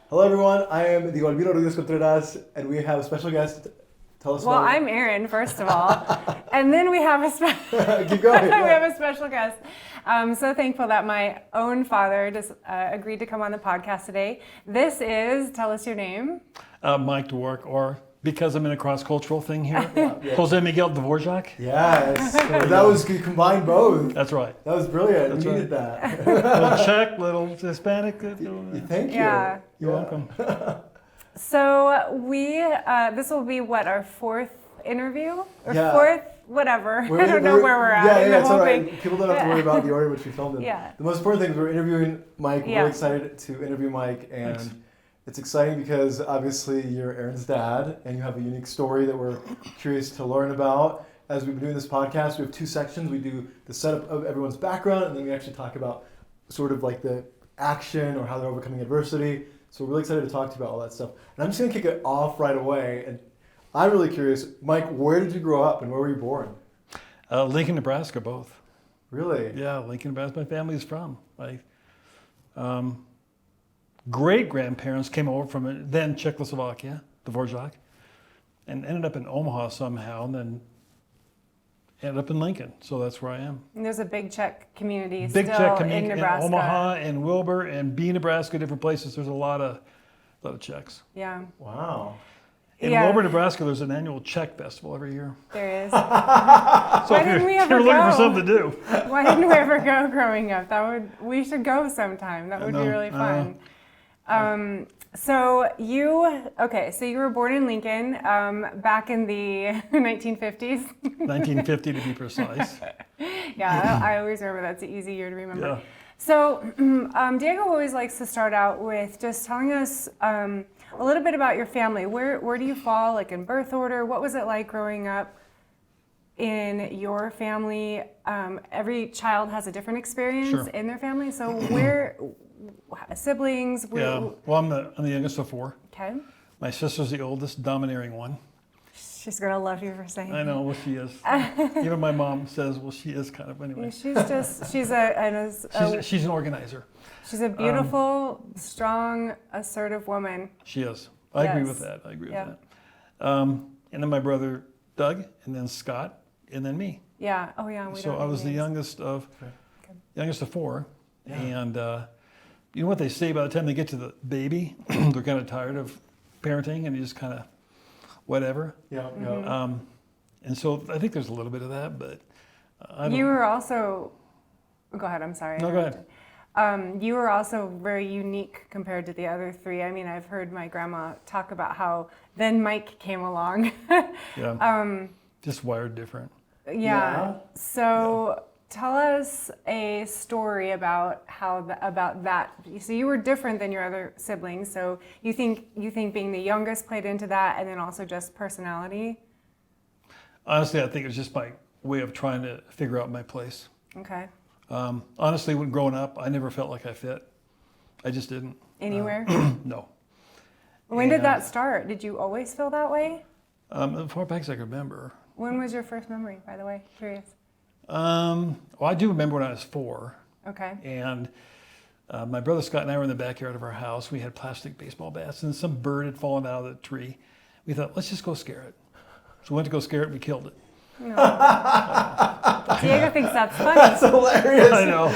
Hello, everyone. I am the Olvido Rodriguez Contreras, and we have a special guest. Tell us. Well, I'm Erin, first of all, and then we have Keep going. we have a special guest. I'm so thankful that my own father just agreed to come on the podcast today. This is, tell us your name. Mike Dwork, or because I'm in a cross-cultural thing here, Jose Miguel Dvorak. Yes, that was, you combined both. That's right. That was brilliant. That's We needed right. that. Little Czech, little Hispanic. Thank you. Yeah. You're welcome. So this will be what, our fourth interview? Or Yeah. fourth, whatever. I don't know where we're at. Yeah, it's all hoping. right. People don't have to worry about the order in which we filmed it. Yeah. The most important thing is we're interviewing Mike. We're Yeah. really excited to interview Mike, and Thanks. it's exciting because obviously you're Erin's dad, and you have a unique story that we're curious to learn about. As we've been doing this podcast, we have two sections. We do the setup of everyone's background, and then we actually talk about sort of like the action or how they're overcoming adversity. So we're really excited to talk to you about all that stuff. And I'm just going to kick it off right away. And I'm really curious, Mike, where did you grow up and where were you born? Lincoln, Nebraska, both. Really? Yeah, Lincoln, Nebraska. My family's from. My great-grandparents came over from then Czechoslovakia, Dvorak, and ended up in Omaha somehow, and then ended up in Lincoln. So that's where I am. And there's a big Czech community Big still Czech in community in Nebraska. Omaha and Wilbur and B, Nebraska, different places. There's a lot of Czechs. Yeah, Wow. In Yeah. Wilbur, Nebraska, there's an annual Czech festival every year. there is. So Why if didn't we you're ever looking go? for something to do, Why didn't we ever go growing up? We should go sometime. That would be know, really fun. So you were born in Lincoln back in the 1950s. 1950 to be precise. Yeah, I always remember that's an easy year to remember. Yeah. So Diego always likes to start out with just telling us a little bit about your family. Where do you fall, like in birth order? What was it like growing up in your family? Every child has a different experience Sure. in their family. So where siblings? Yeah. Well, I'm the youngest of four. Okay. My sister's the oldest, domineering one. She's gonna love you for saying. I know. Well, she is. Even my mom says, well, she is kind of anyway. She's She's an organizer. she's a beautiful, strong, assertive woman. She is. I agree with Yes. that. I agree Yeah. with that. And then my brother Doug, and then Scott, and then me. Yeah. Oh yeah. We So don't I have was the names. youngest of four. Yeah. And you know what they say, by the time they get to the baby, they're kind of tired of parenting and you just kind of whatever. Yeah, Mm-hmm. yeah. And so I think there's a little bit of that, but I don't You were also. Go ahead. I'm sorry. No, go ahead. You were also very unique compared to the other three. I mean, I've heard my grandma talk about how then Mike came along. Yeah. Just wired different. Yeah. So tell us a story about about that. So you were different than your other siblings. So you think being the youngest played into that, and then also just personality. Honestly, I think it was just my way of trying to figure out my place. Okay. Honestly, when growing up, I never felt like I fit. I just didn't. Anywhere. No. When did And, that start? Did you always feel that way? As far back as I can remember. When was your first memory, by the way? Curious. Well, I do remember when I was 4. Okay. And my brother Scott and I were in the backyard of our house. We had plastic baseball bats, and some bird had fallen out of the tree. We thought, let's just go scare it. So we went to go scare it, and we killed it. Diego thinks that's funny. That's hilarious. I know.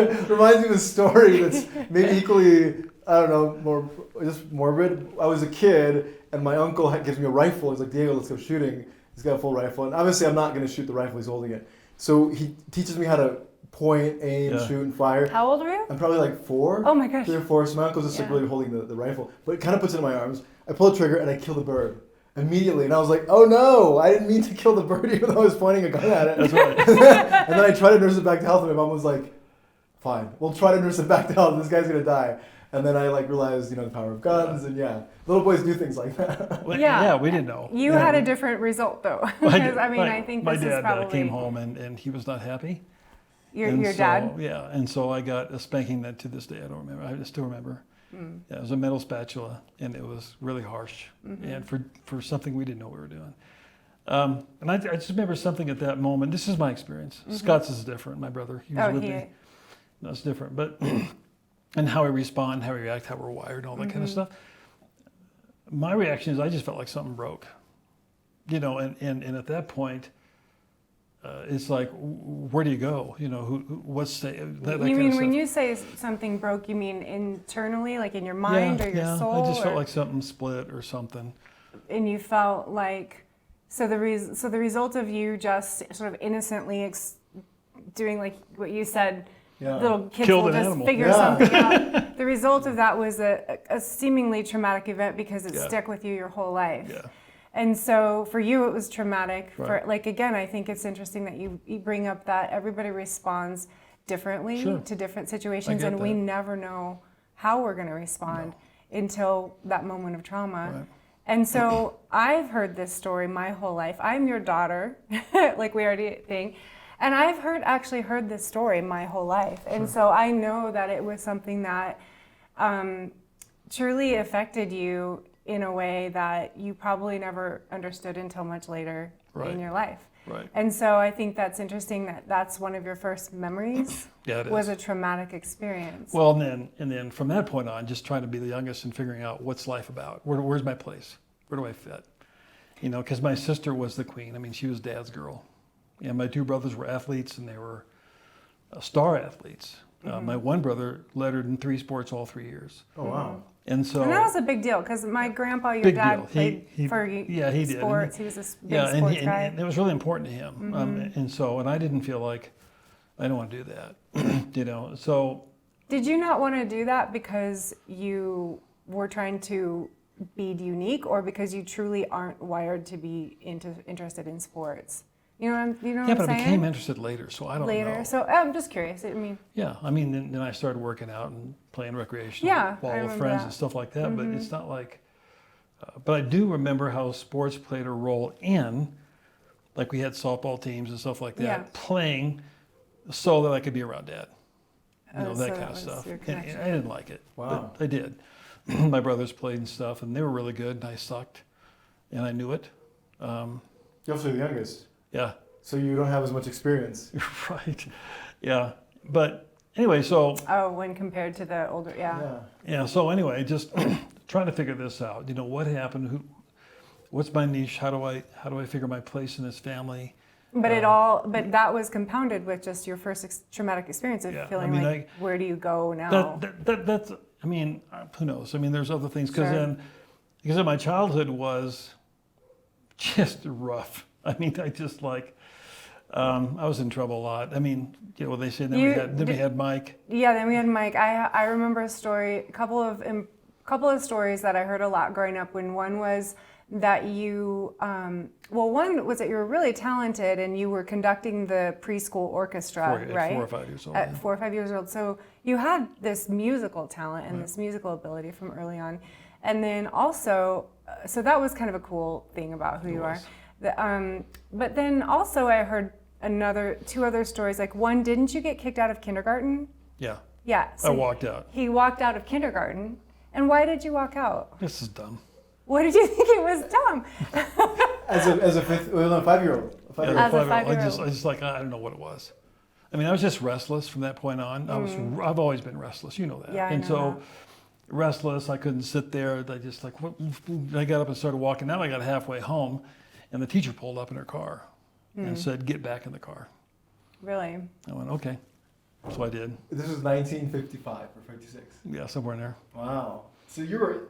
It reminds me of a story that's maybe equally, I don't know, more just morbid. I was a kid, and my uncle gives me a rifle. He's like, Diego, let's go shooting. He's got a full rifle. And obviously, I'm not going to shoot the rifle. He's holding it. So he teaches me how to point, aim, Yeah. shoot, and fire. How old were you? I'm probably like 4. Oh my gosh. 3 or 4. So my uncle's just like Yeah. really holding the rifle. But it kind of puts it in my arms. I pull the trigger, and I kill the bird immediately. And I was like, oh no, I didn't mean to kill the bird even though I was pointing a gun at it. That's right. And then I tried to nurse it back to health, and my mom was like, fine, we'll try to nurse it back to health. This guy's going to die. And then I realized, the power of guns, and little boys do things like that. Well, Yeah. we didn't know. You had a different result though. Because I think my this dad is probably came home and he was not happy. your And so, dad. Yeah, and so I got a spanking that to this day I don't remember. I still remember. Yeah, it was a metal spatula, and it was really harsh, and for something we didn't know we were doing. And I just remember something at that moment. This is my experience. Scott's is different. My brother, he was with me. No, it's different. But and how we respond, how we react, how we're wired, all that kind of stuff. My reaction is I just felt like something broke, and at that point, it's like, where do you go? What's that You kind mean of when stuff. you say something broke, you mean internally, like in your mind or your soul? I just felt like something split or something. And you felt like, so the result of you just sort of innocently doing like what you said, little kids Killed will an just animal. figure something out. The result of that was a seemingly traumatic event because it stuck with you your whole life. Yeah. And so for you, it was traumatic. Right. For like, again, I think it's interesting that you bring up that everybody responds differently to different situations, and we never know how we're going to respond until that moment of trauma. Right. And so I've heard this story my whole life. I'm your daughter, like we already think. And I've actually heard this story my whole life. And so I know that it was something that truly affected you in a way that you probably never understood until much later in your life. Right. And so I think that's interesting that that's one of your first memories was a traumatic experience. Well, and then from that point on, just trying to be the youngest and figuring out what's life about. Where's my place? Where do I fit? Because my sister was the queen. I mean, she was Dad's girl. And my two brothers were athletes, and they were star athletes. My one brother lettered in 3 sports all 3 years. Oh, wow. And so And that was a big deal because my grandpa, your big dad, deal. played for he did. sports. He was a big sports guy. And it was really important to him. And I didn't feel like I don't want to do that. So Did you not want to do that because you were trying to be unique, or because you truly aren't wired to be interested in sports? You know what I'm saying? but I became interested later, so I don't know. Later, so I'm just curious. Then I started working out and playing recreational ball with friends and stuff like that. But it's not like. But I do remember how sports played a role in, like we had softball teams and stuff like that, playing, so that I could be around Dad. That kind of stuff. And I didn't like it. Wow. But I did. My brothers played and stuff, and they were really good, and I sucked, and I knew it. You're also the youngest. Yeah. So you don't have as much experience. Right. Yeah. But anyway, so. Oh, when compared to the older, Yeah. So anyway, just trying to figure this out. What happened? What's my niche? How do I figure my place in this family? But but that was compounded with just your first traumatic experience of feeling where do you go now? That's. Who knows? There's other things because my childhood was just rough. I just I was in trouble a lot. They say then we had Mike. Yeah, then we had Mike. I remember a couple of stories that I heard a lot growing up. When one was that you, one was that you were really talented and you were conducting the preschool orchestra, right? 4 or 5 years old. At 4 or 5 years old. So you had this musical talent and this musical ability from early on. And then also, so that was kind of a cool thing about who you are. But then also I heard 2 other stories. Like one, didn't you get kicked out of kindergarten? Yeah. Yeah. So I walked out. He walked out of kindergarten. And why did you walk out? This is dumb. What did you think it was dumb? As a 5-year-old. As a 5-year-old. I don't know what it was. I was just restless from that point on. I've always been restless. You know that. Yeah, and so restless. I couldn't sit there. I got up and started walking. Now I got halfway home, and the teacher pulled up in her car and said, "Get back in the car." Really? I went, "Okay." So I did. This was 1955 or 56. Yeah, somewhere in there. Wow. So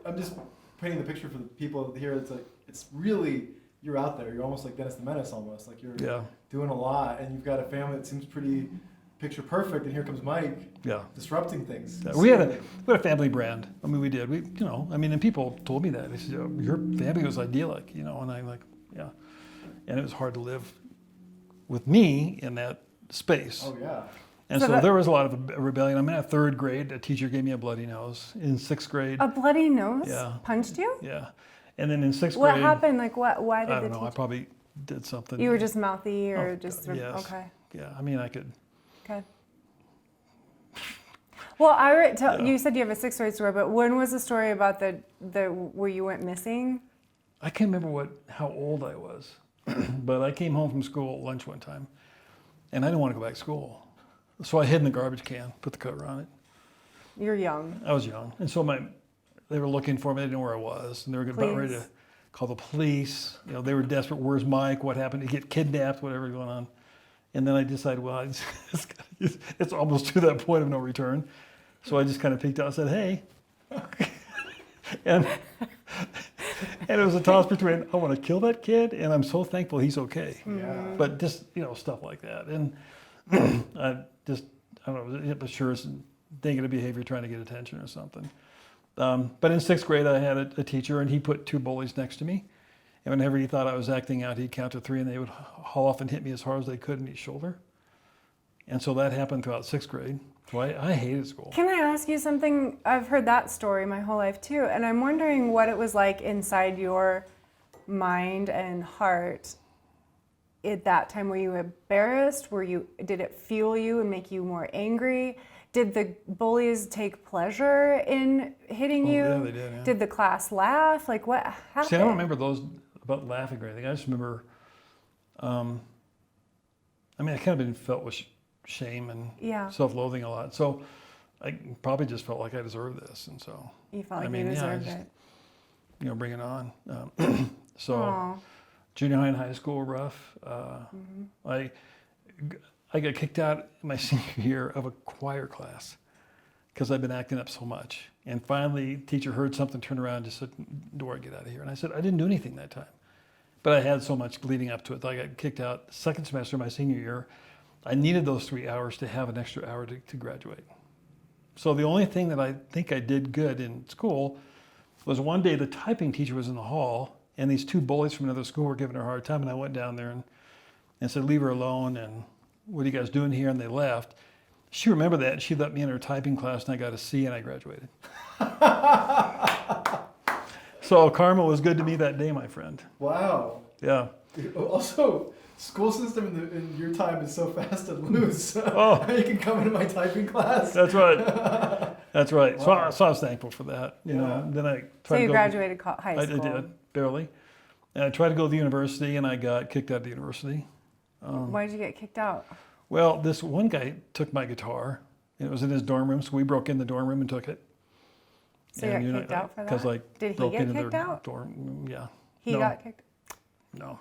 I'm just painting the picture for the people here. It's really, you're out there. You're almost like Dennis the Menace almost. Like you're doing a lot, and you've got a family that seems pretty picture perfect, and here comes Mike disrupting things. Yeah, we had a family brand. We did. And people told me that. They said, "Your family was idyllic," and I'm like, yeah. And it was hard to live with me in that space. Oh, yeah. And so there was a lot of rebellion. At 3rd grade, a teacher gave me a bloody nose. In 6th grade. A bloody nose? Yeah. Punched you? Yeah. And then in 6th grade. What happened? Why did I don't know. I probably did something. You were just mouthy or just. Yes. Okay. Yeah. I could. Okay. Well, you said you have a 6th grade story, but when was the story about the where you went missing? I can't remember how old I was, but I came home from school at lunch one time, and I didn't want to go back to school. So I hid in the garbage can, put the cover on it. You're young. I was young, and so they were looking for me. They didn't know where I was, and they were about ready to call the police. You know, they were desperate. Where's Mike? What happened? He get kidnapped? Whatever was going on. And then I decided, well, it's almost to that point of no return. So I just kind of peeked out and said, hey. and it was a toss between, I want to kill that kid, and I'm so thankful he's okay. Yeah. But just, stuff like that. And I don't know, it was sure it's negative behavior trying to get attention or something. But in 6th grade, I had a teacher, and he put 2 bullies next to me. And whenever he thought I was acting out, he'd count to 3, and they would haul off and hit me as hard as they could in each shoulder. And so that happened throughout 6th grade. So I hated school. Can I ask you something? I've heard that story my whole life too, and I'm wondering what it was like inside your mind and heart at that time. Were you embarrassed? Did it fuel you and make you more angry? Did the bullies take pleasure in hitting you? Yeah, they did. Yeah. Did the class laugh? Like, what happened? See, I don't remember those about laughing or anything. I just remember, I kind of been felt with shame and self-loathing a lot. So I probably just felt like I deserved this, and so you felt like you deserved it. Bring it on. Aww. Junior high and high school were rough. I got kicked out my senior year of a choir class because I'd been acting up so much. And finally, teacher heard something, turned around, and just said, Dora, get out of here. And I said, I didn't do anything that time. But I had so much leading up to it that I got kicked out 2nd semester of my senior year. I needed those 3 hours to have an extra hour to graduate. So the only thing that I think I did good in school was one day the typing teacher was in the hall, and these 2 bullies from another school were giving her a hard time, and I went down there and said, leave her alone, and what are you guys doing here? And they left. She remembered that, and she let me in her typing class, and I got a C, and I graduated. So karma was good to me that day, my friend. Wow. Yeah. Also, school system in your time is so fast and loose. Oh. You can come into my typing class. That's right. That's right. Wow. So I was thankful for that. You know. Then I tried So to you go graduated high I school. did, barely. And I tried to go to the university, and I got kicked out of the university. Why did you get kicked out? Well, this one guy took my guitar, and it was in his dorm room, so we broke in the dorm room and took it. So you got kicked out for that? Because I Did he broke get into kicked their out? dorm. Yeah. He got kicked. No.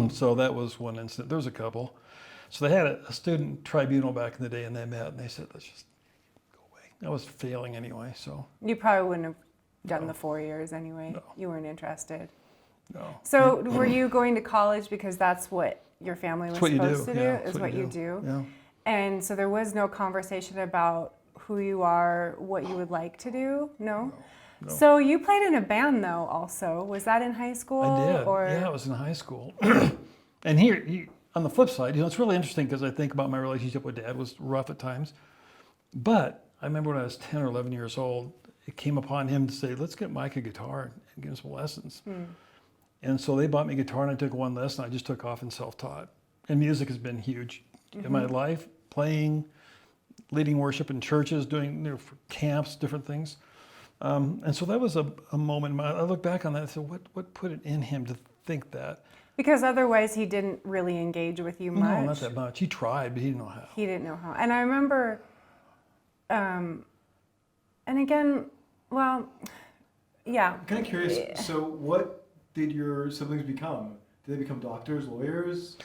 So that was one incident. There was a couple. So they had a student tribunal back in the day, and they met, and they said, let's just go away. I was failing anyway, so. You probably wouldn't have done the 4 years anyway. No. You weren't interested. No. So were you going to college because that's what your family was That's what you supposed do. to do? Yeah, Is what you do? Yeah. And so there was no conversation about who you are, what you would like to do? No? No. So you played in a band though also. Was that in high school? I did. Or? Yeah, it was in high school. And here, on the flip side, it's really interesting because I think about my relationship with Dad was rough at times. But I remember when I was 10 or 11 years old, it came upon him to say, let's get Mike a guitar and give him some lessons. And so they bought me a guitar, and I took one lesson. I just took off and self-taught. And music has been huge in my life, playing, leading worship in churches, doing for camps, different things. And so that was a moment. I look back on that and said, what put it in him to think that? Because otherwise he didn't really engage with you much. No, not that much. He tried, but he didn't know how. He didn't know how. And I remember, and again, well, yeah. I'm kind of curious. So, what did your siblings become? Did they become doctors, lawyers?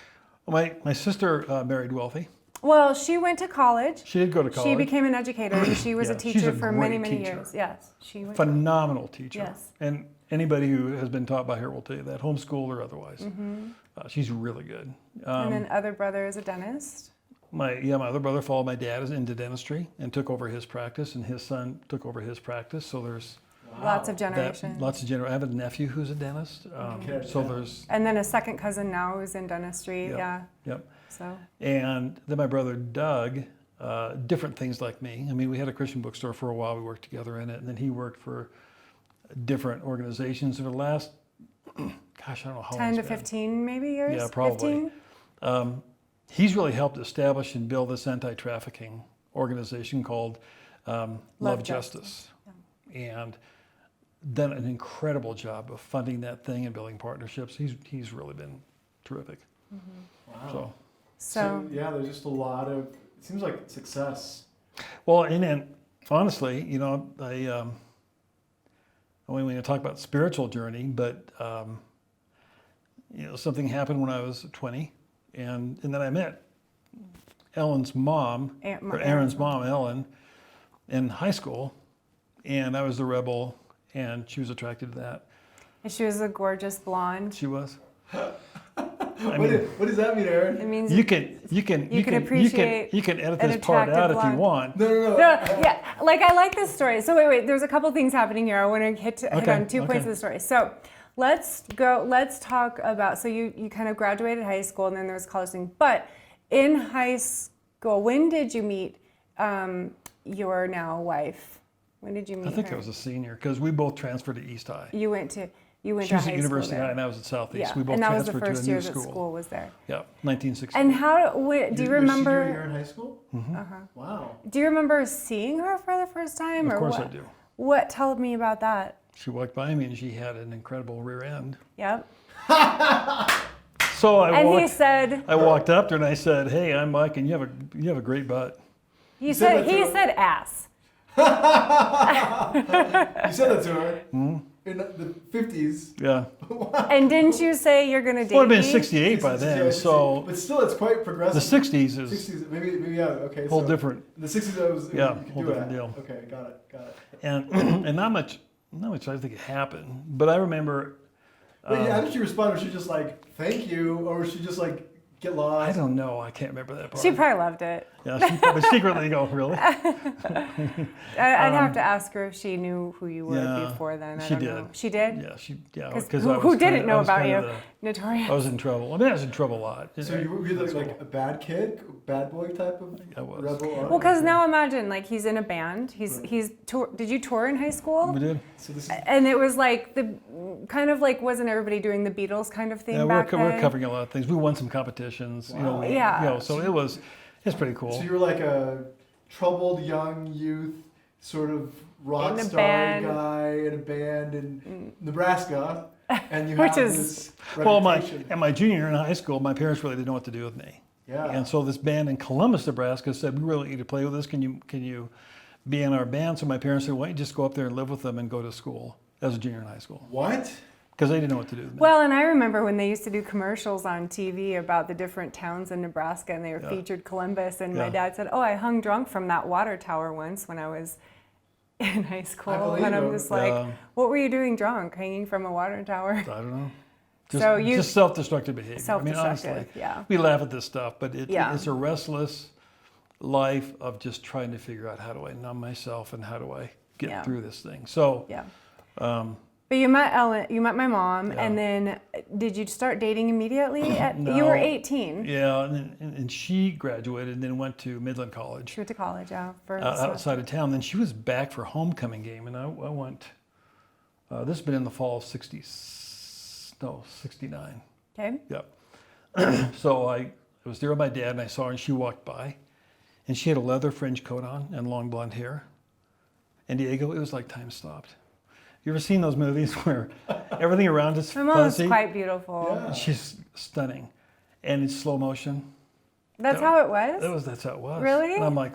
Well, my sister married wealthy. Well, she went to college. She did go to college. She became an educator, and she was Yeah, a she's teacher a for many, great many teacher. years. Yes, she went. Phenomenal teacher. Yes. And anybody who has been taught by her will tell you that, homeschool or otherwise. She's really good. And then other brother is a dentist. My other brother followed my dad into dentistry and took over his practice, and his son took over his practice. So there's Lots of generations. I have a nephew who's a dentist. So there's. And then a second cousin now who's in dentistry. Yep, Yeah. Yep. So. And then my brother Doug, different things like me. I mean, we had a Christian bookstore for a while. We worked together in it, and then he worked for different organizations for the last, gosh, I don't know how long. 10 to it's been. 15 maybe years? Yeah, probably. 15? He's really helped establish and build this anti-trafficking organization called Love Justice. Yeah. And done an incredible job of funding that thing and building partnerships. He's really been terrific. Wow. So yeah, there's just a lot of, it seems like success. Well, and honestly, you know, I don't want to talk about spiritual journey, but you know, something happened when I was 20, and then I met Ellen's mom, or Erin's mom, Ellen, in high school, and I was the rebel, and she was attracted to that. And she was a gorgeous blonde. She was. What does that mean, Erin? It means You can appreciate edit an this part out attractive if you blonde. want. No. yeah, like I like this story. So wait, there's a couple things happening here. I want to hit on 2 points of the story. So let's talk about, so you kind of graduated high school and then there was college thing. But in high school, when did you meet your now wife? When did you meet her? I think I was a senior because we both transferred to East High. You went to She was high at school University there. High and I was at Southeast. Yeah, We both and that was the transferred first to a year new that school was there. Yeah, 1960. And do you remember? Your senior year in high school? Uh-huh. Wow. Do you remember seeing her for the first time? Of or course what? I do. What? Tell me about that. She walked by me and she had an incredible rear end. Yep. So He said, I walked up to her and I said, "Hey, I'm Mike, and you have a great butt." he said said ass. You said that to her in the 50s. Yeah. And didn't you say you're gonna date Well, I'd been me? 68 by then, so But still, it's quite progressive. the 60s is 60s, maybe yeah. Okay. whole so different. The 60s, that was Yeah, you could whole do different that. deal. Okay, got it. And not much I think happened, but I remember. Wait, how did she respond? Was she just like, "Thank you," or was she just like, "Get lost"? I don't know. I can't remember that part. She probably loved it. Yeah, she probably secretly go, really? I'd have to ask her if she knew who you were yeah, before then. I she don't did. know. She did? Yeah, 'Cause because who didn't know about you? Notorious. I was in trouble. I mean, I was in trouble a lot. So you were like a bad kid, bad boy type of I was. rebel? Well, because now imagine, like, he's in a band. He's did you tour in high school? We did. So this is And it was like the kind of like, wasn't everybody doing the Beatles kind of thing Yeah, back then? we're covering a lot of things. We won some competitions. You know, Wow. Yeah. so it's pretty cool. So you were like a troubled young youth, sort of rock In a star band. guy in a band in Nebraska, and you Which have is- this Well, reputation. my junior year in high school, my parents really didn't know what to do with me. Yeah. And so this band in Columbus, Nebraska said, "We really need to play with us. Can you be in our band?" So my parents said, "Why don't you just go up there and live with them and go to school as a junior in high school?" What? Because they didn't know what to do with me. Well, and I remember when they used to do commercials on TV about the different towns in Nebraska, and they were featured Columbus, and my Yeah. dad said, "Oh, I hung drunk from that water tower once when I was in high school," believe and I'm him. just like, Yeah. "What were you doing drunk, hanging from a water tower?" I don't know. Just, So you- just self-destructive behavior. Self-destructive, I mean, honestly, yeah. we laugh at this stuff, but Yeah. it's a restless life of just trying to figure out how do I numb myself and how do I get Yeah. through this thing. So, Yeah. um, But you met Ellen, you met my mom, Yeah. and then did you start dating immediately? No. You were 18. yeah, and she graduated and then went to Midland College She went to college, yeah, for a outside of town. Then she was back for homecoming game, and I went. This has been in the fall of 69. Okay. Yep. So I was there with my dad, and I saw her, and she walked by, and she had a leather fringe coat on and long blonde hair. And Diego, it was like time stopped. You ever seen those movies where everything around is My mom was fuzzy? quite beautiful. Yeah. She's stunning, and it's slow motion. That's how it was? That's how it was. Really? And I'm like,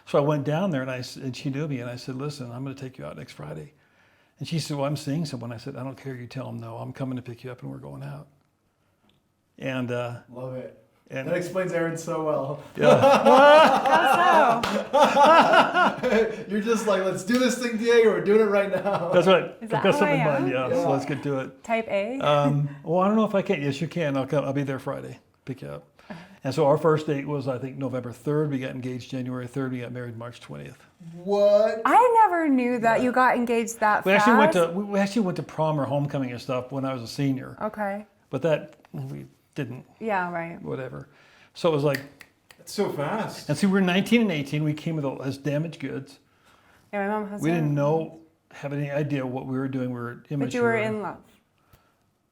so I went down there, and she knew me, and I said, "Listen, I'm going to take you out next Friday." And she said, "Well, I'm seeing someone." I said, "I don't care. You tell them no. I'm coming to pick you up, and we're going out." And Love it. and That explains Erin so well. yeah, How so? You're just like, "Let's do this thing, Diego. We're doing it right now." that's right. Is I've that got how something in I mind. am? Yeah, Yeah. so let's get to it. Type A? Well, I don't know if I can. Yes, you can. I'll come. I'll be there Friday. Pick you up. And so our first date was, I think, November 3rd. We got engaged January 3rd. We got married March 20th. What? I never knew that you got engaged that We fast. actually went to prom or homecoming and stuff when I was a senior. Okay. But that we didn't. Yeah, right. Whatever. So it was like, It's so fast. and see, we were 19 and 18. We came as damaged goods. Yeah, my mom has We that. didn't have any idea what we were doing. We were immature. But you were in love.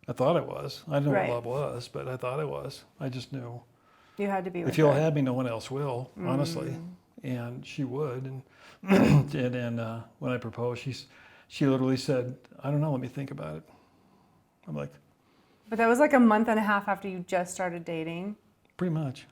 I thought I was. I didn't know Right. what love was, but I thought I was. I just knew. You had to be with If you'll her. have me, no one else will, honestly. Mm. And she would. And and when I proposed, she literally said, "I don't know, let me think about it." I'm like, But that was like a month and a half after you just started dating. pretty much.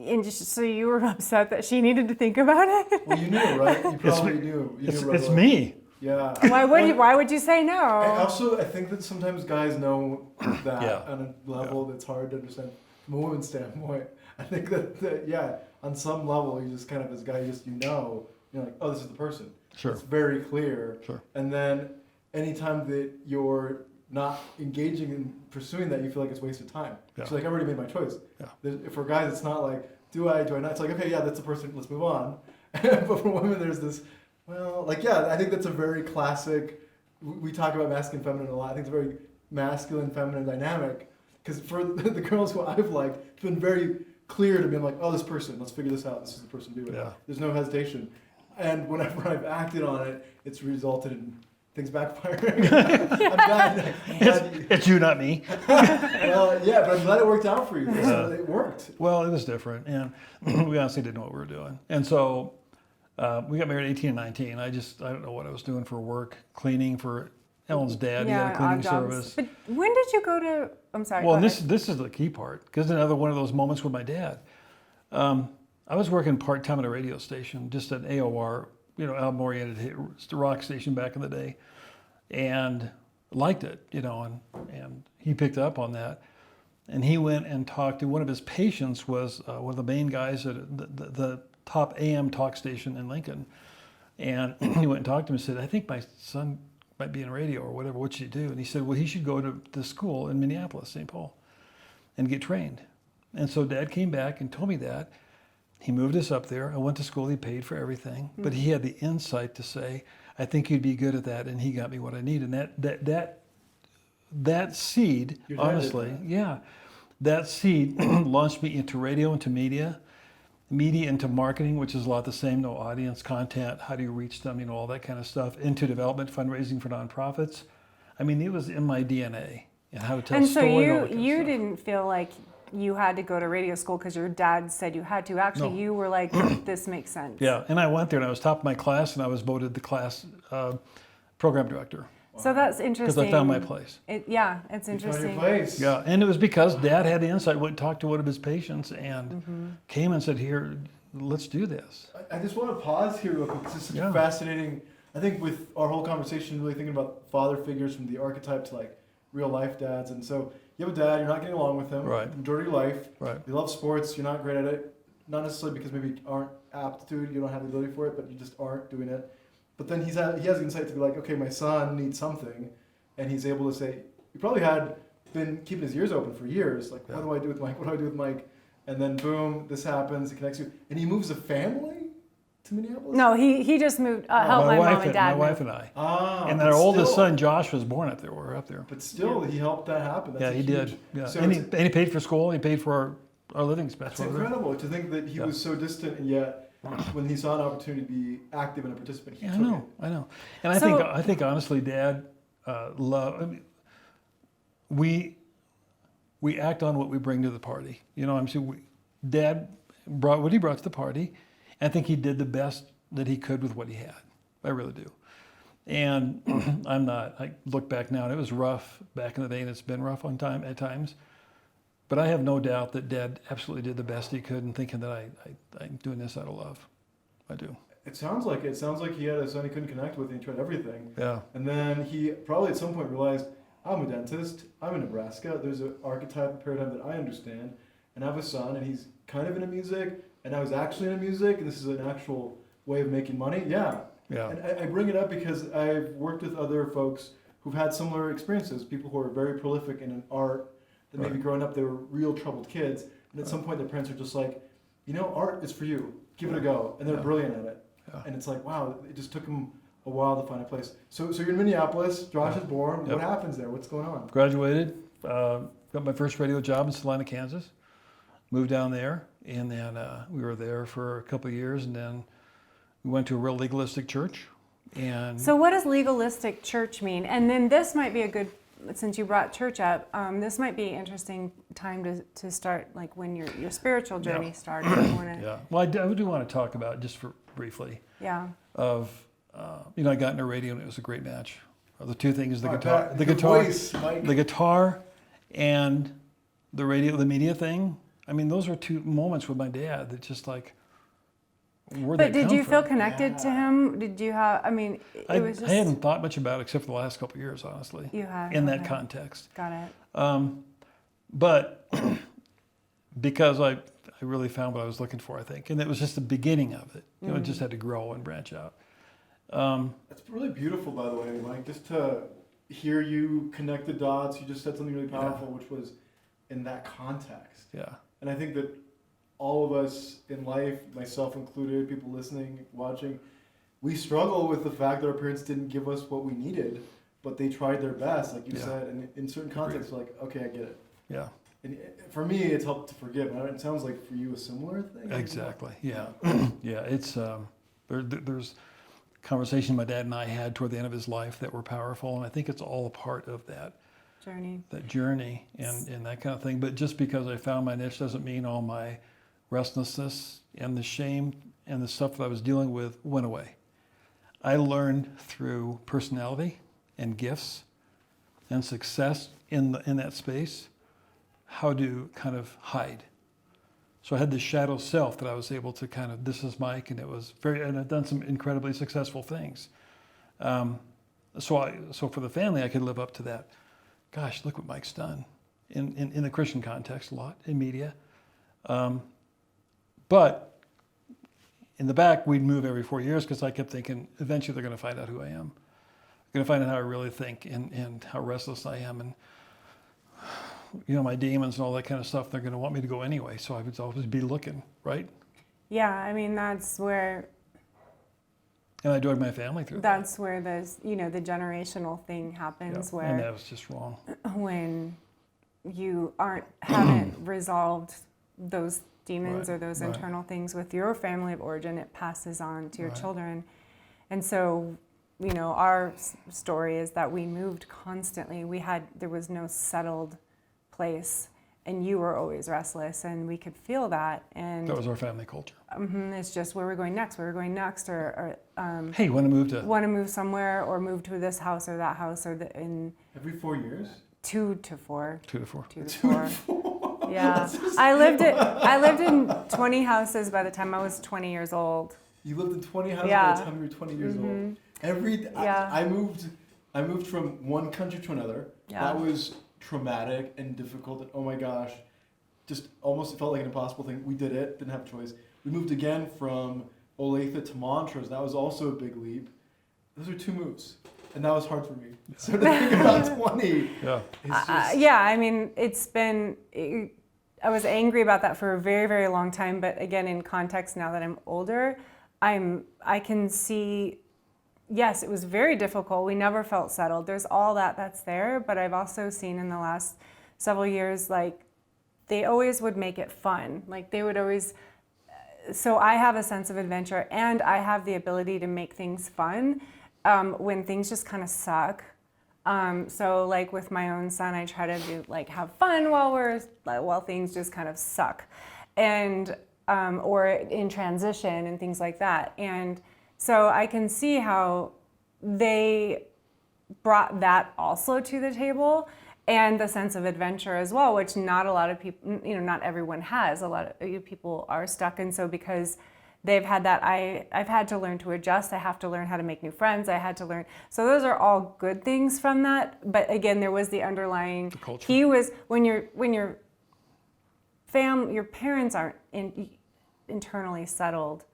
And just, so you were upset that she needed to think about it? Well, you knew, right? You probably knew. You knew right It's away. me. Yeah. Why would you say no? I think that sometimes guys know that Yeah. on a level that's hard to understand from a woman's standpoint. I think that yeah, on some level, you just kind of, as a guy, you're like, oh, this is the person. Sure. It's very clear. Sure. And then anytime that you're not engaging in pursuing that, you feel like it's wasted time. Yeah. So like, I've already made my choice. Yeah. For guys, it's not like, do I not? It's like, okay, yeah, that's the person, let's move on. But for women, there's this, well, like, yeah, I think that's a very classic, we talk about masculine, feminine a lot. I think it's a very masculine, feminine dynamic. Because for the girls who I've liked, it's been very clear to me, I'm like, oh, this person, let's figure this out. This is the person to do it. Yeah. There's no hesitation. And whenever I've acted on it, it's resulted in things backfiring. I'm glad. It's you, not me. Well, yeah, but I'm glad it worked out for you. So it worked. Well, it was different, and we honestly didn't know what we were doing. And so we got married at 18 and 19. I don't know what I was doing for work, cleaning for Ellen's dad. He had a cleaning odd jobs. service. But when did you go to? I'm sorry. Well, go this ahead. is the key part, because another one of those moments with my dad. I was working part-time at a radio station, just an AOR, album-oriented rock station back in the day, and liked it, and he picked up on that. And he went and talked to one of his patients, was one of the main guys at the top AM talk station in Lincoln. And he went and talked to him and said, I think my son might be in radio or whatever, what should you do? And he said, well, he should go to school in Minneapolis, St. Paul, and get trained. And so Dad came back and told me that. He moved us up there. I went to school. He paid for everything. Mm-hmm. But he had the insight to say, I think you'd be good at that. And he got me what I need. And that seed, honestly, that seed launched me into radio, into media into marketing, which is a lot the same, audience, content, how do you reach them, all that kind of stuff, into development, fundraising for nonprofits. I mean, it was in my DNA and how to tell a story. And so you didn't feel like you had to go to radio school because your dad said you had to. Actually, you were like, this makes sense. Yeah, and I went there and I was top of my class and I was voted the class program director. So that's interesting. Because I found my place. It's interesting. You found your place. Yeah, and it was because Dad had the insight, went and talked to one of his patients and came and said, here, let's do this. I just want to pause here real quick because it's such a fascinating, I think with our whole conversation, really thinking about father figures from the archetype to like real life dads. And so you have a dad, you're not getting along with him. Right. Majority of your life. Right. You love sports, you're not great at it. Not necessarily because maybe you aren't aptitude, you don't have the ability for it, but you just aren't doing it. But then he has insight to be like, okay, my son needs something. And he's able to say, he probably had been keeping his ears open for years. Like, what do I do with Mike? What do I do with Mike? And then boom, this happens. He connects you. And he moves a family to Minneapolis? No, he just moved, helped my mom and dad My wife move. and I. Ah, and but our oldest still. son, Josh, was born up there. We're up there. But still, he helped that happen. That's He did. Yeah. So And he paid for school. He paid for our living expense. It's incredible to think that he was so distant, and yet when he saw an opportunity to be active and a participant, he took it. I know. And I think honestly, Dad, we act on what we bring to the party. Dad brought what he brought to the party. I think he did the best that he could with what he had. I really do. And I look back now, and it was rough back in the day, and it's been rough at times. But I have no doubt that Dad absolutely did the best he could, and thinking that I'm doing this out of love. I do. It sounds like it. It sounds like he had a son he couldn't connect with, and he tried everything. Yeah. And then he probably at some point realized, I'm a dentist, I'm in Nebraska, there's an archetype, a paradigm that I understand, and I have a son, and he's kind of into music, and I was actually into music, and this is an actual way of making money. Yeah. And I bring it up because I've worked with other folks who've had similar experiences, people who are very prolific in art, that maybe growing up they were real troubled kids, and at some point their parents are just like, art is for you, give it a go, and they're brilliant at it. Yeah. And it's like, wow, it just took them a while to find a place. So you're in Minneapolis, Josh is born, what happens there, what's going on? Graduated, got my first radio job in Salina, Kansas, moved down there, and then we were there for a couple of years, and then we went to a real legalistic church. And so what does legalistic church mean? And then this might be a good, since you brought church up, this might be an interesting time to start, like when your spiritual journey started. Well, I do want to talk about, just for briefly, of, I got into radio and it was a great match. The two things, the guitar and the radio, the media thing, I mean, those were two moments with my dad that just like, where But they did come you feel from. connected to him? Did you have, I mean, it was just. I hadn't thought much about it except for the last couple of years, honestly. You have. In that okay. context. Got it. But because I really found what I was looking for, I think. And it was just the beginning of it. You know, it just had to grow and branch out. That's really beautiful, by the way, Mike, just to hear you connect the dots. You just said something really powerful, which was in that context. Yeah. And I think that all of us in life, myself included, people listening, watching, we struggle with the fact that our parents didn't give us what we needed, but they tried their best, like you said. And in certain contexts, like, okay, I get it. Yeah. And for me, it's helped to forgive. And it sounds like for you a similar thing. Exactly. Yeah. Yeah. It's there's conversation my dad and I had toward the end of his life that were powerful, and I think it's all a part of that Journey. That journey and that kind of thing. But just because I found my niche doesn't mean all my restlessness and the shame and the stuff that I was dealing with went away. I learned through personality and gifts and success in that space how to kind of hide. So I had this shadow self that I was able to kind of, this is Mike, and I've done some incredibly successful things. So for the family, I could live up to that. Gosh, look what Mike's done in the Christian context a lot, in media. But in the back, we'd move every 4 years because I kept thinking, eventually they're going to find out who I am. They're going to find out how I really think and how restless I am. And, you know, my demons and all that kind of stuff, they're going to want me to go anyway. So I would always be looking, right? Yeah, I mean, that's where. And I dragged my family through That's where the generational thing happens, where. And that was just wrong. When you haven't resolved those demons or those internal things with your family of origin, it passes on to your children. And so, you know, our story is that we moved constantly. There was no settled place, and you were always restless, and we could feel that. And that was our family culture. It's just where we're going next, or hey, want to move somewhere, or move to this house or that house, or every 4 years. 2 to 4. 2 to 4. 2 to 4. Yeah, I lived in 20 houses by the time I was 20 years old. You lived in 20 houses by the time you were 20 years old. I moved from one country to another. Yeah. That was traumatic and difficult. And oh my gosh, just almost felt like an impossible thing. We did it. Didn't have a choice. We moved again from Olathe to Montrose. That was also a big leap. Those are 2 moves. And that was hard for me. So to think about 20. Yeah. I mean, I was angry about that for a very, very long time. But again, in context, now that I'm older, I can see, yes, it was very difficult. We never felt settled. There's all that's there. But I've also seen in the last several years, like, they always would make it fun. Like, they would always, so I have a sense of adventure, and I have the ability to make things fun when things just kind of suck. So like with my own son, I try to have fun while things just kind of suck, and or in transition and things like that. And so I can see how they brought that also to the table, and the sense of adventure as well, which not a lot of people, not everyone has. A lot of people are stuck, and so because they've had that, I've had to learn to adjust. I have to learn how to make new friends. I had to learn. So those are all good things from that. But again, there was the underlying. The culture. He was when your parents aren't internally settled.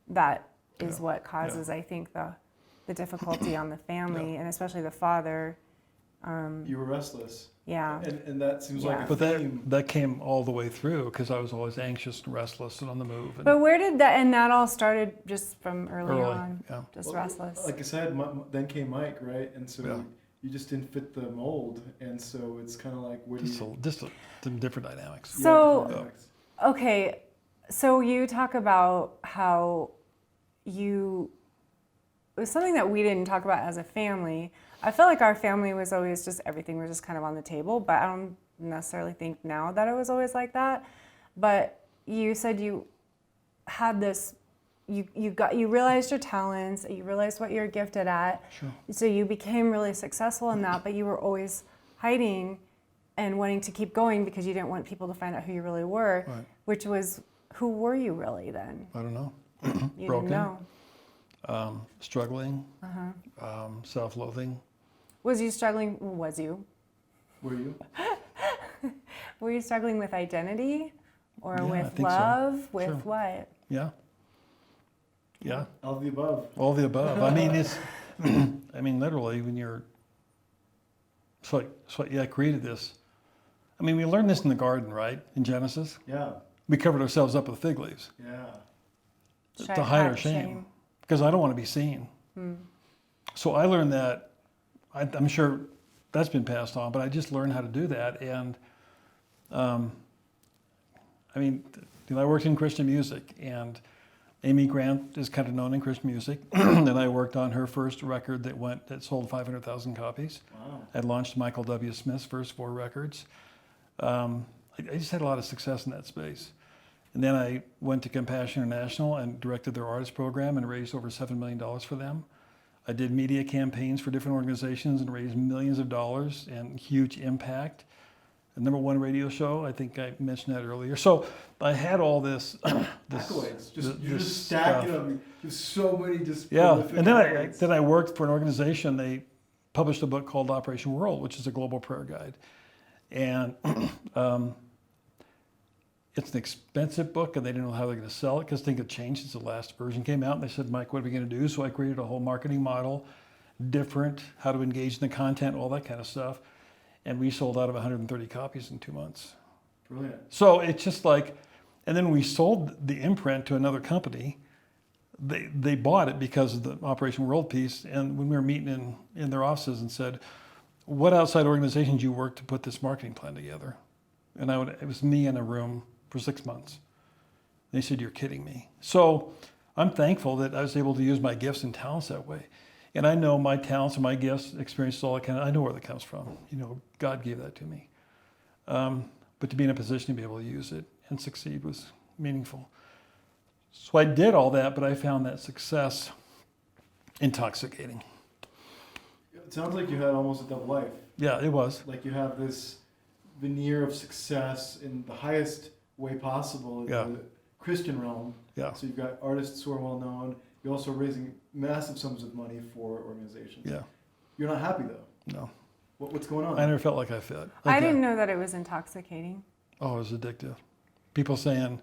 That is what causes, I think, the difficulty on the family, and especially the father. You were restless. Yeah. And that seems like a But theme. that came all the way through because I was always anxious and restless and on the move. But where did that, and that all started just from early on, yeah. just restless. Like I said, then came Mike, right? And so you just didn't fit the mold. And so it's kind of like, just some different dynamics. So, okay, so you talk about how it was something that we didn't talk about as a family. I feel like our family was always just, everything was just kind of on the table, but I don't necessarily think now that it was always like that. But you said you had this, you realized your talents, you realized what you're gifted at. Sure. So you became really successful in that, but you were always hiding and wanting to keep going because you didn't want people to find out who you really were, Right. which was, who were you really then? I don't know. You Broken. didn't know. Struggling, self-loathing. Was you struggling? Was you? Were you? Were you struggling with identity, or Yeah, I with think so. love? With Sure. what? Yeah. Yeah. All of the above. All the above. I mean, it's, I mean, literally, when you're, yeah, I created this. I mean, we learned this in the garden, right? In Genesis. Yeah. We covered ourselves up with fig leaves Yeah. to hide our shame. Because I don't want to be seen. So I learned that, I'm sure that's been passed on, but I just learned how to do that. And I mean, you know, I worked in Christian music, and Amy Grant is kind of known in Christian music. And I worked on her first record that sold 500,000 copies. Wow. I launched Michael W. Smith's first 4 records. I just had a lot of success in that space. And then I went to Compassion International and directed their artist program and raised over $7 million for them. I did media campaigns for different organizations and raised millions of dollars and huge impact. The #1 radio show, I think I mentioned that earlier. So I had all this, Accolades. You're this just stacking stuff. them. There's so many just Yeah, prolific and accolades. then I worked for an organization. They published a book called Operation World, which is a global prayer guide. And it's an expensive book, and they didn't know how they're going to sell it because things had changed since the last version came out. And they said, Mike, what are we going to do? So I created a whole marketing model, different, how to engage in the content, all that kind of stuff. And we sold out of 130 copies in 2 months. Brilliant. So it's just like, and then we sold the imprint to another company. They bought it because of the Operation World piece. And when we were meeting in their offices and said, what outside organizations you work to put this marketing plan together? And it was me in a room for 6 months. They said, you're kidding me. So I'm thankful that I was able to use my gifts and talents that way. And I know my talents and my gifts, experiences, all that kind of, I know where that comes from. You know, God gave that to me. But to be in a position to be able to use it and succeed was meaningful. So I did all that, but I found that success intoxicating. It sounds like you had almost a double life. Yeah, it was. Like you have this veneer of success in the highest way possible in the Christian realm. Yeah. So you've got artists who are well known. You're also raising massive sums of money for organizations. Yeah. You're not happy though. No. What's going on? I never felt like I fit. I didn't know that it was intoxicating. Oh, it was addictive. People saying,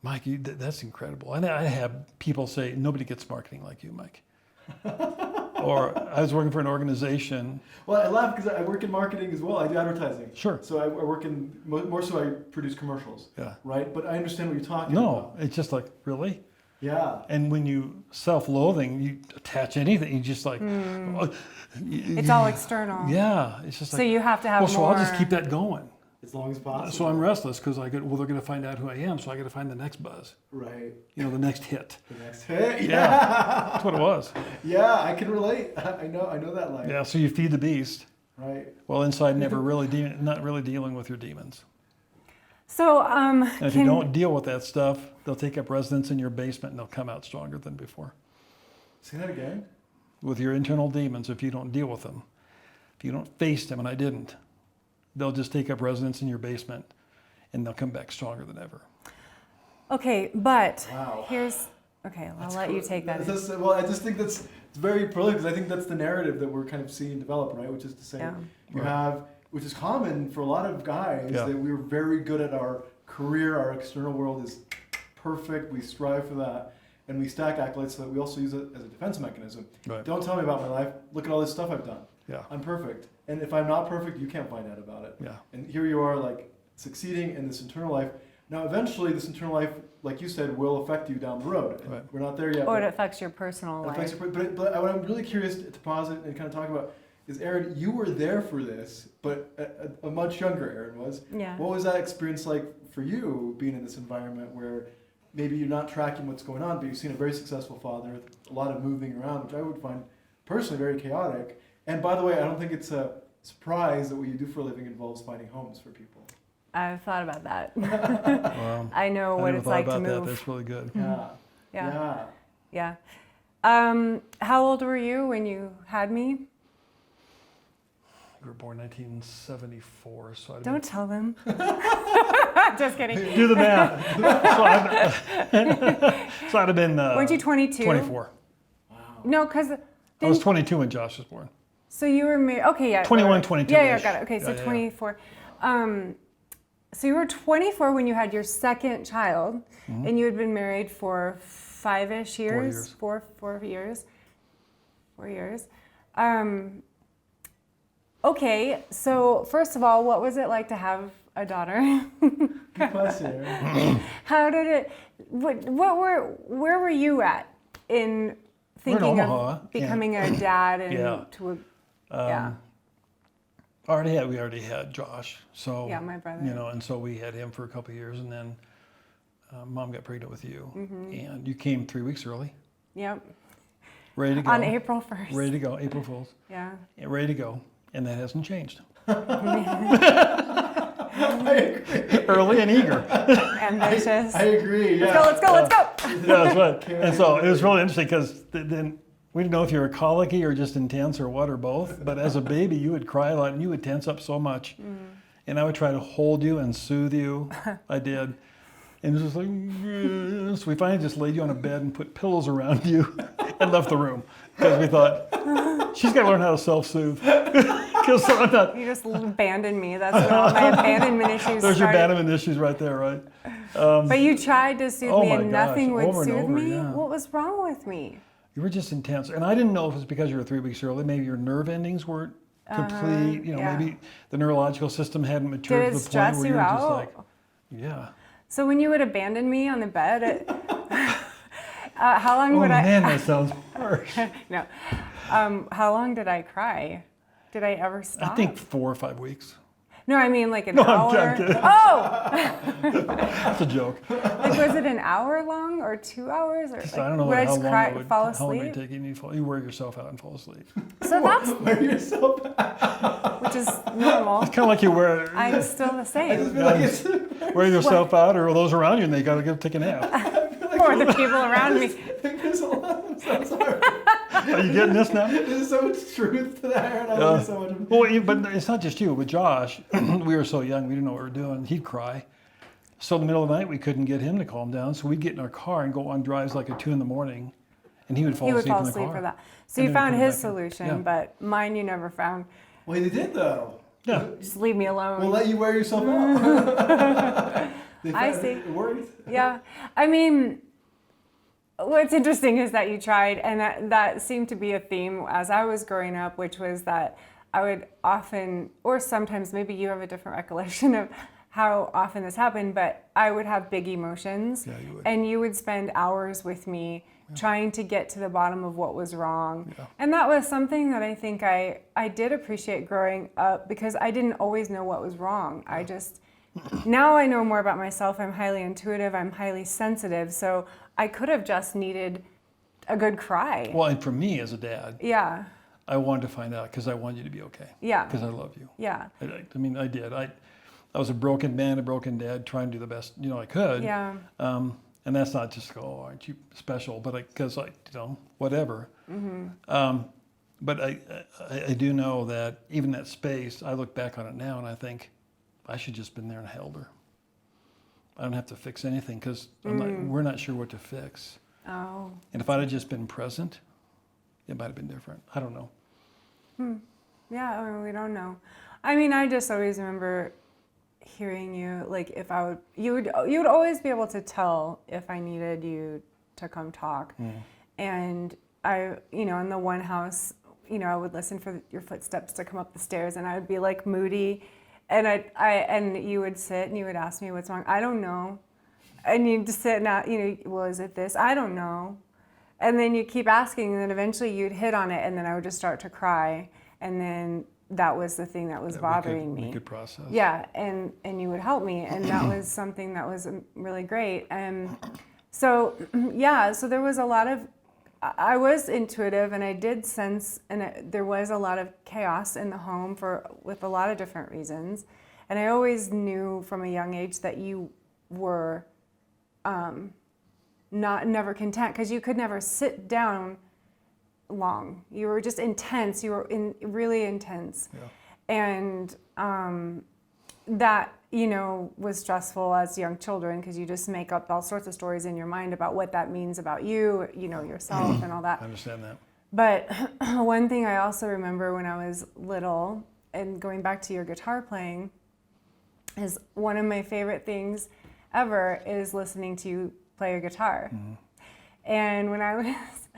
Mike, that's incredible. And I have people say, nobody gets marketing like you, Mike. Or I was working for an organization. Well, I laugh because I work in marketing as well. I do advertising. Sure. So I work in, more so I produce commercials. Yeah. Right? But I understand what you're talking about. No, it's just like, really? Yeah. And when you self-loathing, you attach anything, you just like... It's all external. Yeah, it's just like... So you have to have so more... I'll just keep that going. As long as possible. So I'm restless because they're going to find out who I am, so I got to find the next buzz. Right. You know, the next hit. The next hit. Yeah. That's what it was. Yeah, I can relate. I know that life. Yeah, so you feed the beast. Right. Well, inside not really dealing with your demons. So, And if you don't deal with that stuff, they'll take up residence in your basement and they'll come out stronger than before. Say that again. With your internal demons, if you don't deal with them, if you don't face them, and I didn't, they'll just take up residence in your basement and they'll come back stronger than ever. Okay, but Wow. I'll let you take that. Well, I just think it's very prolific because I think that's the narrative that we're kind of seeing develop, right? Which is to say, you have, which is common for a lot of guys, that we're very good at our career, our external world is perfect, we strive for that, and we stack accolades so that we also use it as a defense mechanism. Right. Don't tell me about my life, look at all this stuff I've done. Yeah. I'm perfect. And if I'm not perfect, you can't find out about it. Yeah. And here you are, like, succeeding in this internal life. Now, eventually, this internal life, like you said, will affect you down the road. Right. We're not there yet. Or but it affects your personal life. but what I'm really curious to pause it and kind of talk about is, Erin, you were there for this, but a much younger Erin was. Yeah. What was that experience like for you, being in this environment where maybe you're not tracking what's going on, but you've seen a very successful father, a lot of moving around, which I would find personally very chaotic. And by the way, I don't think it's a surprise that what you do for a living involves finding homes for people. I've thought about that. Wow. I know what it's like to move. That's really good. Yeah. Yeah. How old were you when you had me? We were born 1974, so I'd Don't tell them. Just kidding. do the math. So I'd have been. Weren't you 22? 24. Wow. No, because. I was 22 when Josh was born. So you were married. Okay, yeah. 21, right. 22. Yeah, got it. Okay, so Yeah. 24. So you were 24 when you had your second child, and you had been married for 5-ish years. 4 years. 4 years. Okay, so first of all, what was it like to have a daughter? Good question, Erin. How did it? Where were you at in thinking Omaha, of becoming a dad and Yeah. to a yeah? We already had Josh, so Yeah, my brother. and so we had him for a couple of years, and then Mom got pregnant with you, and you came 3 weeks early, Yep. ready to go. On April 1st. Ready to go, April Fools. Yeah. Yeah, ready to go, and that hasn't changed. I agree. Early and eager. Ambitious. I agree. Yeah. Let's go. Yeah, that's right. And so it was really interesting because then we didn't know if you were colicky or just intense or what or both. But as a baby, you would cry a lot and you would tense up so much. And I would try to hold you and soothe you. I did. And it was just like, so we finally just laid you on a bed and put pillows around you and left the room because we thought, she's got to learn how to self-soothe. Because I'm not. You just abandoned me. That's when all my abandonment issues There's your started. abandonment issues right there, right? But you tried to soothe Oh me my and gosh, nothing would over and soothe over, me. yeah. What was wrong with me? You were just intense. And I didn't know if it was because you were 3 weeks early. Maybe your nerve endings weren't complete. yeah. Maybe the neurological system hadn't matured Did to it the point stress where you you were out? just like, yeah. So when you would abandon me on the bed, how long Oh would man, that sounds harsh. No. How long did I cry? Did I ever stop? I think 4 or 5 weeks. No, I mean like an No, hour. I'm kidding. Oh! That's a joke. Like was it an hour long or 2 hours? Or like, I don't know would I how just long cry, it would, fall how long it asleep? would take you. You wear yourself out and fall asleep. So that's, Wear yourself out. which is normal. It's kind of like you wear I'm still the I same. just feel like it's. wear yourself out or those around you and they got to go take a nap. For the people around me. I think there's a lot. I'm so sorry. Are you getting this now? There's so much truth to that, Erin. I love you so much. Well, but it's not just you. With Josh, we were so young, we didn't know what we were doing. He'd cry. So in the middle of the night, we couldn't get him to calm down. So we'd get in our car and go on drives like at 2 a.m, and he would fall He would asleep fall in the asleep car. for that. So And you then found come his back in. solution, Yeah. but mine you never found. Well, you did though. Yeah. Just leave me alone. We'll let you wear yourself out. I see. It worked. Yeah. I mean, what's interesting is that you tried, and that seemed to be a theme as I was growing up, which was that I would often, or sometimes maybe you have a different recollection of how often this happened, but I would have big emotions, Yeah, you would. and you would spend hours with me trying to get to the bottom of what was wrong. Yeah. And that was something that I think I did appreciate growing up because I didn't always know what was wrong. I just, now I know more about myself. I'm highly intuitive, I'm highly sensitive, so I could have just needed a good cry. Well, and for me as a dad, Yeah, I wanted to find out because I wanted you to be okay. Yeah. Because I love you. yeah, I mean, I did. I was a broken man, a broken dad, trying to do the best I could. yeah. And that's not just aren't you special, but because whatever. Mm-hmm. But I do know that even that space, I look back on it now and I think I should just been there and held her. I don't have to fix anything because we're not sure what to fix. Oh, And if I'd have just been present, it might have been different. I don't know. yeah, I mean, we don't know. I mean, I just always remember hearing you, like if I would, you would always be able to tell if I needed you to come talk. And I, in the one house, I would listen for your footsteps to come up the stairs and I would be like moody and and you would sit and you would ask me what's wrong. I don't know. And you'd just sit and, well, is it this? I don't know. And then you keep asking and then eventually you'd hit on it and then I would just start to cry. And then that was the thing that was bothering me. We could process. Yeah, and you would help me, and that was something that was really great. And so, so there was a lot of, I was intuitive, and I did sense, and there was a lot of chaos in the home with a lot of different reasons. And I always knew from a young age that you were never content, because you could never sit down long. You were just intense. You were really intense. Yeah. And that, you know, was stressful as young children because you just make up all sorts of stories in your mind about what that means about you, you know, yourself and all that. I understand that. But one thing I also remember when I was little, and going back to your guitar playing, is one of my favorite things ever is listening to you play your guitar. Mm-hmm. And when I was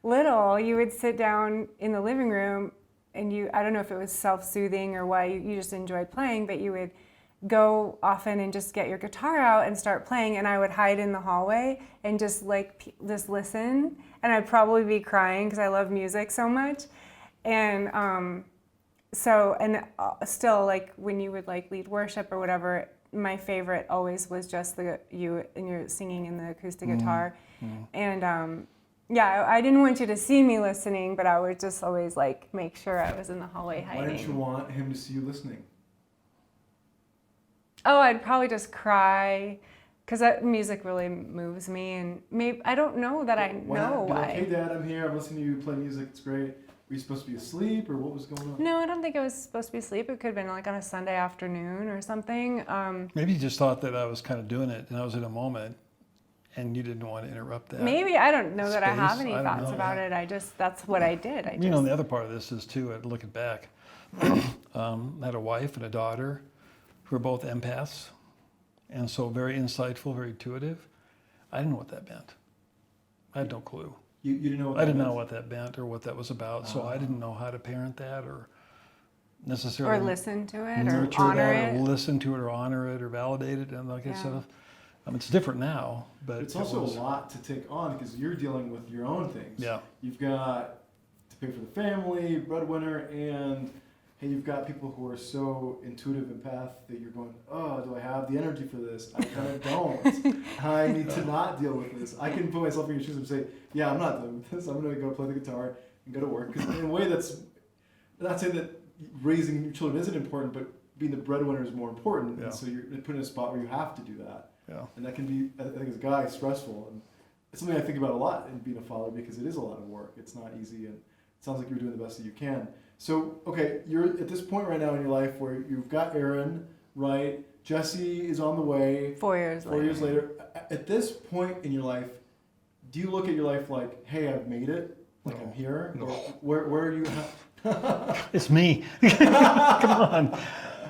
little, you would sit down in the living room and you, I don't know if it was self-soothing or why you just enjoyed playing, but you would go often and just get your guitar out and start playing, and I would hide in the hallway and just just listen, and I'd probably be crying because I love music so much. And still, like when you would like lead worship or whatever, my favorite always was just you and you're singing in the acoustic guitar. And yeah, I didn't want you to see me listening, but I would just always like make sure I was in the hallway hiding. Why didn't you want him to see you listening? Oh, I'd probably just cry because that music really moves me, and maybe I don't know that I know why. Like, hey, Dad, I'm here. I'm listening to you play music. It's great. Were you supposed to be asleep, or what was going on? No, I don't think I was supposed to be asleep. It could have been like on a Sunday afternoon or something. Maybe you just thought that I was kind of doing it and I was in a moment and you didn't want to interrupt that. Maybe, I don't know that I have space. any I don't thoughts know, about yeah. it. That's what I did. You know, and the other part of this is too, looking back, I had a wife and a daughter who were both empaths, and so very insightful, very intuitive. I didn't know what that meant. I had no clue. You didn't know what I that didn't know meant? what that meant or what that was about, so I didn't know how to parent that or necessarily Or listen to it or nurture honor that it. or listen to it or honor it or validate it and that kind of stuff. It's different now, but It's also a lot to take on because you're dealing with your own things. Yeah. You've got to pay for the family, breadwinner, and hey, you've got people who are so intuitive empath that you're going, oh, do I have the energy for this? I kind of don't. I need to not deal with this. I can put myself in your shoes and say, yeah, I'm not dealing with this. I'm going to go play the guitar and go to work. Because in a way that's, I'm not saying that raising your children isn't important, but being the breadwinner is more important. Yeah. And so you're put in a spot where you have to do that. Yeah. And that can be, I think as a guy, stressful. And it's something I think about a lot in being a father because it is a lot of work. It's not easy, and it sounds like you're doing the best that you can. So, okay, you're at this point right now in your life where you've got Erin, right? Jesse is on the way. 4 years later. 4 years later. At this point in your life, do you look at your life like, hey, I've made it? Like No. I'm here? No. Or where are you? It's me. Come on.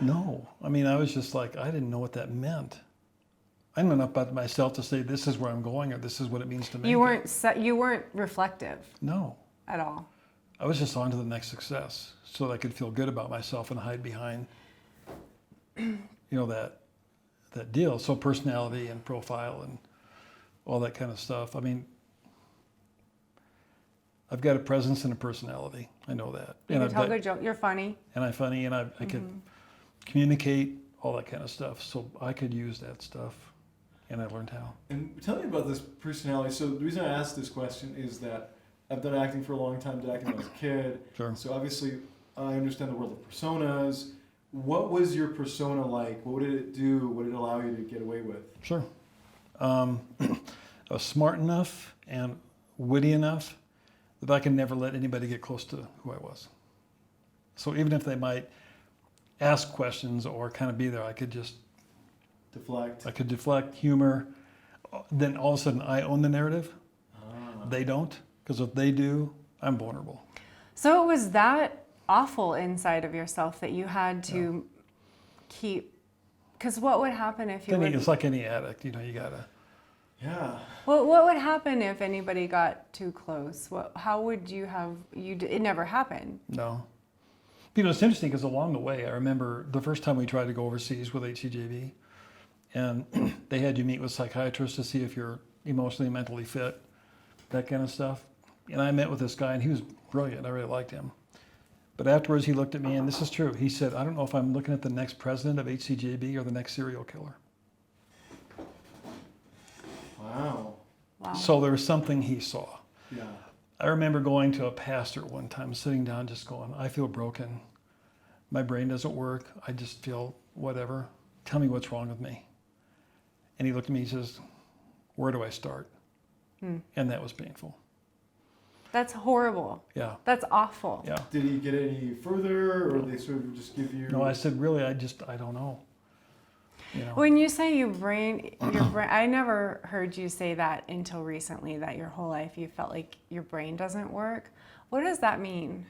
No. I mean, I was just like, I didn't know what that meant. I didn't know enough about myself to say this is where I'm going or this is what it means to me. You weren't reflective No. at all. I was just on to the next success so that I could feel good about myself and hide behind, that deal. So personality and profile and all that kind of stuff. I mean, I've got a presence and a personality. I know that. You can tell good jokes. You're funny. And I'm funny and I could communicate, all that kind of stuff. So I could use that stuff and I learned how. And tell me about this personality. So the reason I asked this question is that I've done acting for a long time, did acting when I was a kid. Sure. So obviously I understand the world of personas. What was your persona like? What did it do? What did it allow you to get away with? Sure. I was smart enough and witty enough that I could never let anybody get close to who I was. So even if they might ask questions or kind of be there, I could just Deflect. humor. Then all of a sudden I own the narrative. Ah. They don't, because if they do, I'm vulnerable. So it was that awful inside of yourself that you had to keep, because what would happen if you It's like any addict, you gotta. Yeah. Well, what would happen if anybody got too close? How would you have, it never happened. No. It's interesting because along the way, I remember the first time we tried to go overseas with HCJV, and they had you meet with psychiatrists to see if you're emotionally and mentally fit, that kind of stuff. And I met with this guy, and he was brilliant. I really liked him. But afterwards, he looked at me, and this is true. He said, I don't know if I'm looking at the next president of HCJB or the next serial killer. Wow. Wow. So there was something he saw. Yeah. I remember going to a pastor one time, sitting down just going, I feel broken. My brain doesn't work. I just feel whatever. Tell me what's wrong with me. And he looked at me, he says, where do I start? And that was painful. That's horrible. Yeah. That's awful. Yeah. Did he get any further, or they sort of just give you? No, I said, really, I don't know. You know. When you say your brain, I never heard you say that until recently, that your whole life you felt like your brain doesn't work. What does that mean?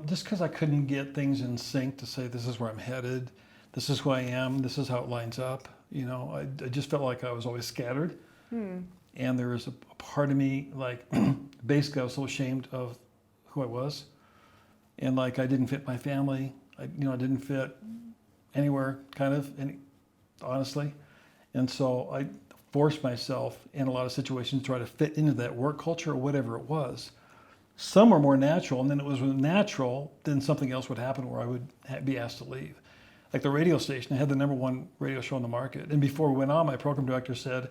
Just because I couldn't get things in sync to say, this is where I'm headed, this is who I am, this is how it lines up. You know, I just felt like I was always scattered. And there was a part of me, like, basically I was so ashamed of who I was. And like, I didn't fit my family. I didn't fit anywhere, kind of, honestly. And so I forced myself in a lot of situations to try to fit into that work culture or whatever it was. Some were more natural, and then it was natural, then something else would happen where I would be asked to leave. Like the radio station, I had the #1 radio show in the market. And before we went on, my program director said,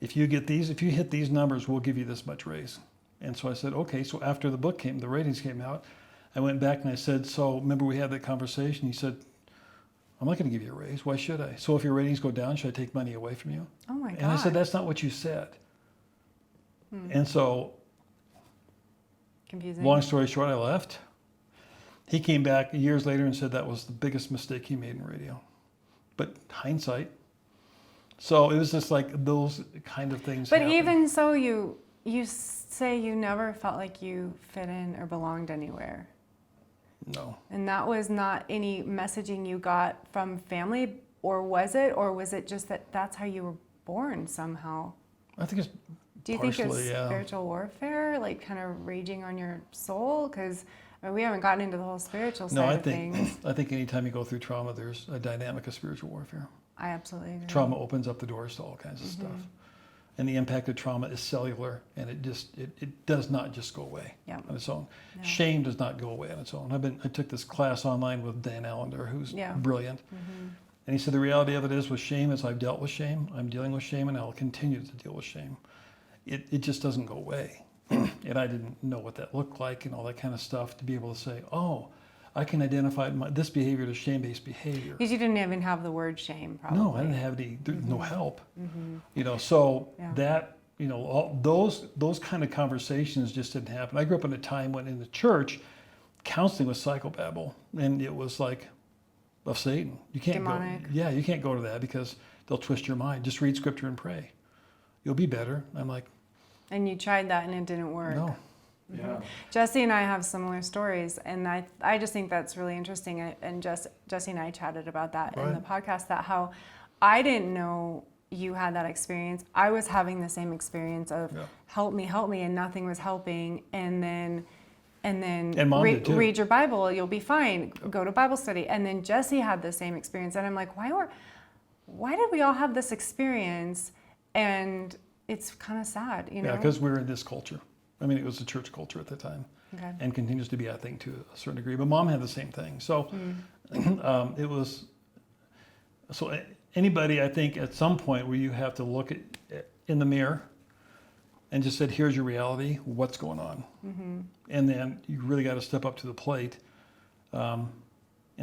if you hit these numbers, we'll give you this much raise. And so I said, okay. So after the ratings came out, I went back and I said, so remember we had that conversation? He said, I'm not going to give you a raise. Why should I? So if your ratings go down, should I take money away from you? Oh my God. And I said, that's not what you said. And so, confusing. Long story short, I left. He came back years later and said that was the biggest mistake he made in radio. But hindsight. So it was just like those kind of things. But happen. even so, you say you never felt like you fit in or belonged anywhere. No. And that was not any messaging you got from family, or was it? Or was it just that that's how you were born somehow? I think it's Do you partially, think it's spiritual warfare, like kind of raging on your soul? Because we haven't gotten into the whole spiritual side of things. I think anytime you go through trauma, there's a dynamic of spiritual warfare. I absolutely agree. Trauma opens up the doors to all kinds of stuff. And the impact of trauma is cellular, and it does not just go away on its own. No. Shame does not go away on its own. I took this class online with Dan Allender, who's brilliant. And he said the reality of it is with shame is I've dealt with shame, I'm dealing with shame, and I'll continue to deal with shame. It just doesn't go away. And I didn't know what that looked like and all that kind of stuff to be able to say, oh, I can identify this behavior as shame-based behavior. Because you didn't even have the word shame, probably. No, I didn't have any, no help. So that, all those kind of conversations just didn't happen. I grew up in a time when in the church, counseling was psychobabble, and it was like of Satan. You can't demonic. You can't go to that because they'll twist your mind. Just read scripture and pray. You'll be better. I'm like, and you tried that and it didn't work. no. Yeah. Jesse and I have similar stories, and I just think that's really interesting. And Jesse and I chatted about that in the podcast, that how I didn't know you had that experience. I was having the same experience of help me, and nothing was helping. And then read your Bible, you'll be fine. Go to Bible study. And then Jesse had the same experience, and I'm like, why did we all have this experience? And it's kind of sad, Yeah, because we're in this culture. I mean, it was a church culture at the time, Okay. and continues to be, I think, to a certain degree. But Mom had the same thing. So it was. So anybody, I think, at some point where you have to look in the mirror and just said, "Here's your reality. What's going on?" And then you really got to step up to the plate and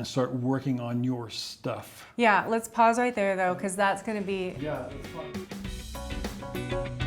start working on your stuff. Yeah, let's pause right there though, because that's going to be. Yeah, it's fun.